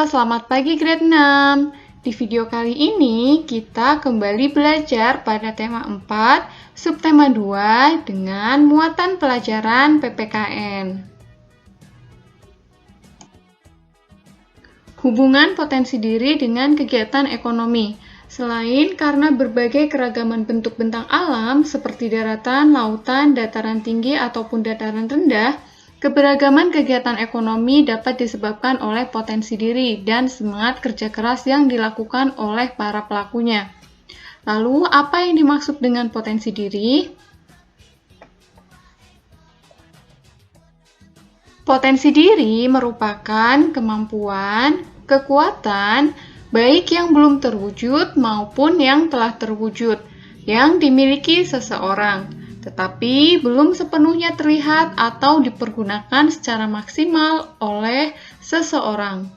selamat pagi grade 6. Di video kali ini kita kembali belajar pada tema 4, subtema 2 dengan muatan pelajaran PPKN. Hubungan potensi diri dengan kegiatan ekonomi. Selain karena berbagai keragaman bentuk bentang alam seperti daratan, lautan, dataran tinggi ataupun dataran rendah, keberagaman kegiatan ekonomi dapat disebabkan oleh potensi diri dan semangat kerja keras yang dilakukan oleh para pelakunya. Lalu, apa yang dimaksud dengan potensi diri? Potensi diri merupakan kemampuan, kekuatan, baik yang belum terwujud maupun yang telah terwujud, yang dimiliki seseorang, tetapi belum sepenuhnya terlihat atau dipergunakan secara maksimal oleh seseorang.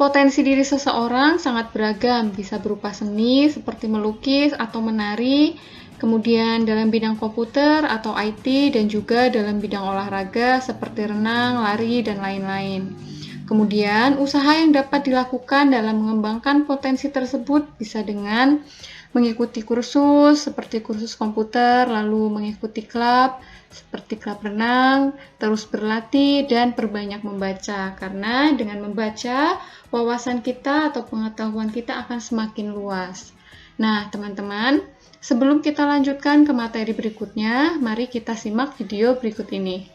Potensi diri seseorang sangat beragam, bisa berupa seni seperti melukis atau menari, kemudian dalam bidang komputer atau IT, dan juga dalam bidang olahraga seperti renang, lari, dan lain-lain. Kemudian, usaha yang dapat dilakukan dalam mengembangkan potensi tersebut bisa dengan mengikuti kursus seperti kursus komputer, lalu mengikuti klub seperti klub renang, terus berlatih, dan perbanyak membaca. Karena dengan membaca, wawasan kita atau pengetahuan kita akan semakin luas. Nah, teman-teman, sebelum kita lanjutkan ke materi berikutnya, mari kita simak video berikut ini.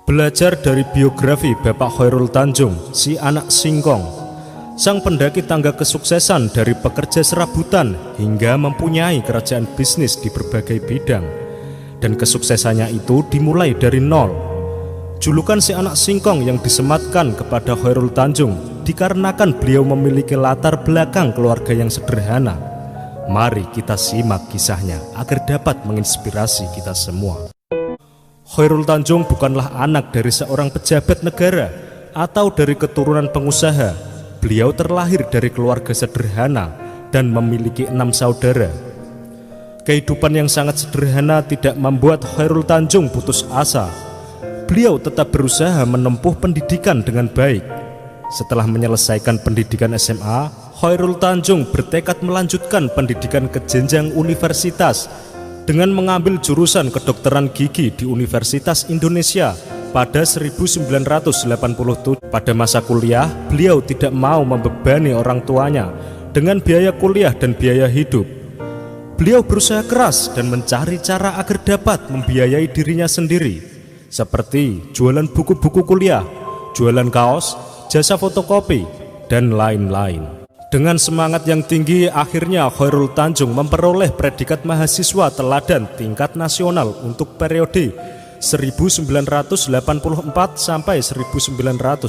Belajar dari biografi Bapak Khairul Tanjung, si anak singkong. Sang pendaki tangga kesuksesan dari pekerja serabutan hingga mempunyai kerajaan bisnis di berbagai bidang. Dan kesuksesannya itu dimulai dari nol. Julukan si anak singkong yang disematkan kepada Khairul Tanjung dikarenakan beliau memiliki latar belakang keluarga yang sederhana. Mari kita simak kisahnya agar dapat menginspirasi kita semua. Khairul Tanjung bukanlah anak dari seorang pejabat negara atau dari keturunan pengusaha. Beliau terlahir dari keluarga sederhana dan memiliki 6 saudara. Kehidupan yang sangat sederhana tidak membuat Khairul Tanjung putus asa. Beliau tetap berusaha menempuh pendidikan dengan baik. Setelah menyelesaikan pendidikan SMA, Khairul Tanjung bertekad melanjutkan pendidikan ke jenjang universitas dengan mengambil jurusan kedokteran gigi di Universitas Indonesia pada 1987. Pada masa kuliah, beliau tidak mau membebani orang tuanya dengan biaya kuliah dan biaya hidup. Beliau berusaha keras dan mencari cara agar dapat membiayai dirinya sendiri, seperti jualan buku-buku kuliah, jualan kaos, jasa fotokopi, dan lain-lain. Dengan semangat yang tinggi, akhirnya Khairul Tanjung memperoleh predikat mahasiswa teladan tingkat nasional untuk periode 1984 sampai 1985.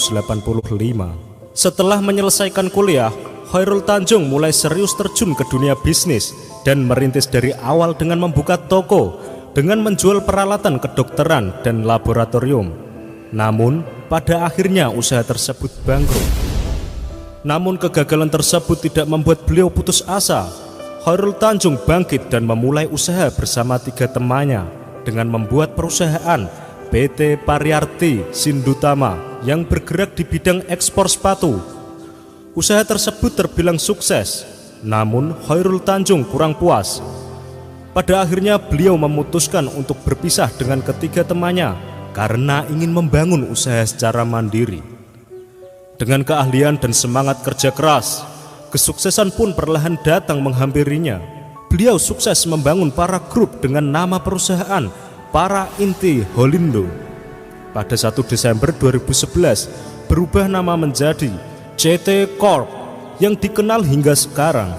Setelah menyelesaikan kuliah, Khairul Tanjung mulai serius terjun ke dunia bisnis dan merintis dari awal dengan membuka toko dengan menjual peralatan kedokteran dan laboratorium. Namun, pada akhirnya usaha tersebut bangkrut. Namun kegagalan tersebut tidak membuat beliau putus asa. Khairul Tanjung bangkit dan memulai usaha bersama 3 temannya dengan membuat perusahaan PT Pariarti Sindutama yang bergerak di bidang ekspor sepatu. Usaha tersebut terbilang sukses, namun Khairul Tanjung kurang puas. Pada akhirnya beliau memutuskan untuk berpisah dengan ketiga temannya karena ingin membangun usaha secara mandiri. Dengan keahlian dan semangat kerja keras, kesuksesan pun perlahan datang menghampirinya. Beliau sukses membangun para grup dengan nama perusahaan Para Inti Holindo. Pada 1 Desember 2011 berubah nama menjadi CT Corp yang dikenal hingga sekarang.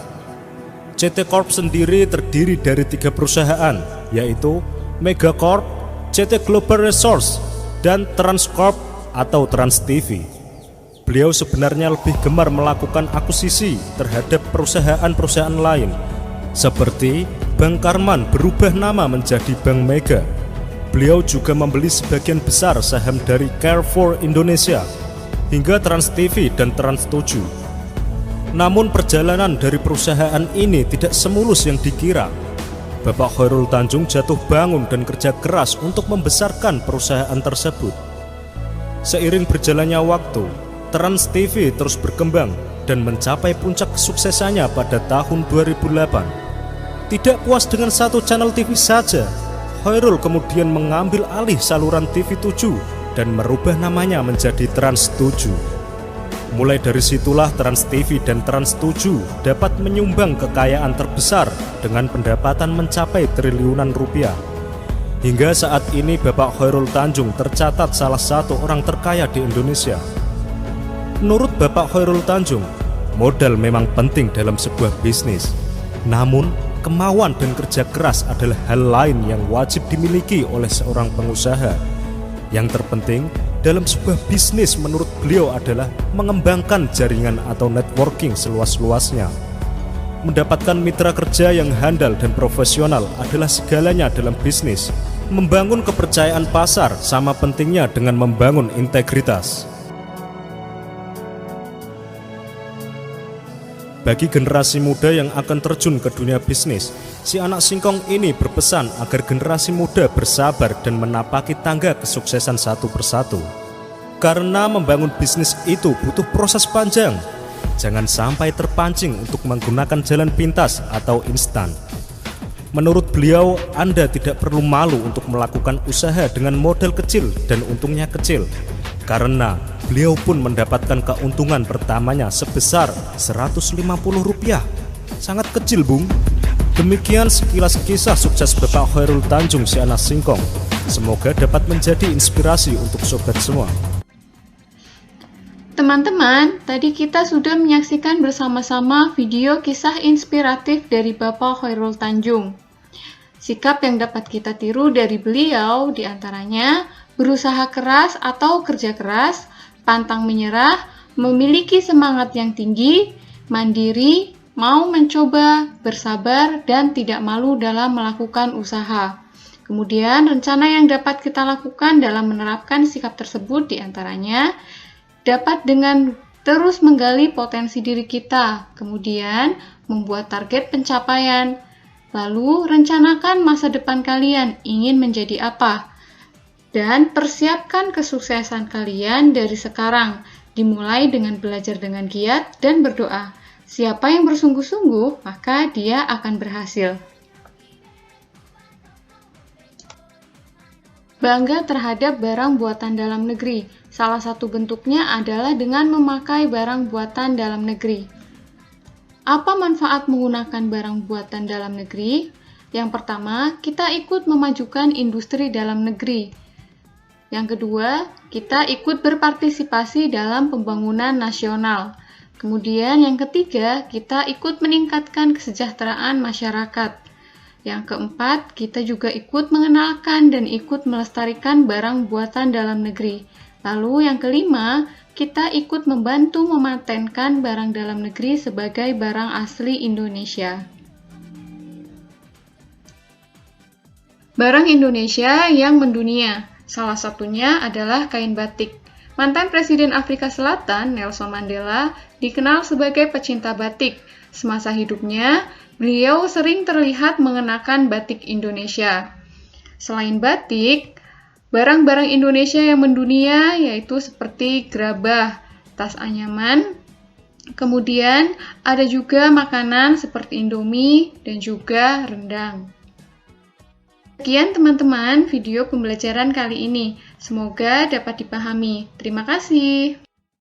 CT Corp sendiri terdiri dari 3 perusahaan, yaitu Megacorp, CT Global Resource, dan Transcorp atau Trans TV. Beliau sebenarnya lebih gemar melakukan akuisisi terhadap perusahaan-perusahaan lain, seperti Bank Karman berubah nama menjadi Bank Mega. Beliau juga membeli sebagian besar saham dari Carrefour Indonesia, hingga Trans TV dan Trans 7. Namun perjalanan dari perusahaan ini tidak semulus yang dikira. Bapak Khairul Tanjung jatuh bangun dan kerja keras untuk membesarkan perusahaan tersebut. Seiring berjalannya waktu, Trans TV terus berkembang dan mencapai puncak kesuksesannya pada tahun 2008. Tidak puas dengan satu channel TV saja, Khairul kemudian mengambil alih saluran TV 7 dan merubah namanya menjadi Trans 7. Mulai dari situlah Trans TV dan Trans 7 dapat menyumbang kekayaan terbesar dengan pendapatan mencapai triliunan rupiah. Hingga saat ini Bapak Khairul Tanjung tercatat salah satu orang terkaya di Indonesia. Menurut Bapak Khairul Tanjung, modal memang penting dalam sebuah bisnis. Namun, kemauan dan kerja keras adalah hal lain yang wajib dimiliki oleh seorang pengusaha. Yang terpenting dalam sebuah bisnis menurut beliau adalah mengembangkan jaringan atau networking seluas-luasnya. Mendapatkan mitra kerja yang handal dan profesional adalah segalanya dalam bisnis. Membangun kepercayaan pasar sama pentingnya dengan membangun integritas. Bagi generasi muda yang akan terjun ke dunia bisnis, si anak singkong ini berpesan agar generasi muda bersabar dan menapaki tangga kesuksesan satu persatu. Karena membangun bisnis itu butuh proses panjang. Jangan sampai terpancing untuk menggunakan jalan pintas atau instan. Menurut beliau, Anda tidak perlu malu untuk melakukan usaha dengan modal kecil dan untungnya kecil. Karena beliau pun mendapatkan keuntungan pertamanya sebesar Rp150. Sangat kecil, Bung. Demikian sekilas kisah sukses Bapak Khairul Tanjung si anak singkong. Semoga dapat menjadi inspirasi untuk sobat semua. Teman-teman, tadi kita sudah menyaksikan bersama-sama video kisah inspiratif dari Bapak Khairul Tanjung. Sikap yang dapat kita tiru dari beliau diantaranya berusaha keras atau kerja keras, pantang menyerah, memiliki semangat yang tinggi, mandiri, mau mencoba, bersabar, dan tidak malu dalam melakukan usaha. Kemudian, rencana yang dapat kita lakukan dalam menerapkan sikap tersebut diantaranya dapat dengan terus menggali potensi diri kita, kemudian membuat target pencapaian. Lalu, rencanakan masa depan kalian ingin menjadi apa. Dan persiapkan kesuksesan kalian dari sekarang, dimulai dengan belajar dengan giat dan berdoa. Siapa yang bersungguh-sungguh, maka dia akan berhasil. Bangga terhadap barang buatan dalam negeri. Salah satu bentuknya adalah dengan memakai barang buatan dalam negeri. Apa manfaat menggunakan barang buatan dalam negeri? Yang pertama, kita ikut memajukan industri dalam negeri. Yang kedua, kita ikut berpartisipasi dalam pembangunan nasional. Kemudian yang ketiga, kita ikut meningkatkan kesejahteraan masyarakat. Yang keempat, kita juga ikut mengenalkan dan ikut melestarikan barang buatan dalam negeri. Lalu yang kelima, kita ikut membantu mematenkan barang dalam negeri sebagai barang asli Indonesia. Barang Indonesia yang mendunia. Salah satunya adalah kain batik. Mantan Presiden Afrika Selatan, Nelson Mandela, dikenal sebagai pecinta batik. Semasa hidupnya, beliau sering terlihat mengenakan batik Indonesia. Selain batik, barang-barang Indonesia yang mendunia yaitu seperti gerabah, tas anyaman, kemudian ada juga makanan seperti Indomie dan juga rendang. Sekian teman-teman video pembelajaran kali ini. Semoga dapat dipahami. Terima kasih.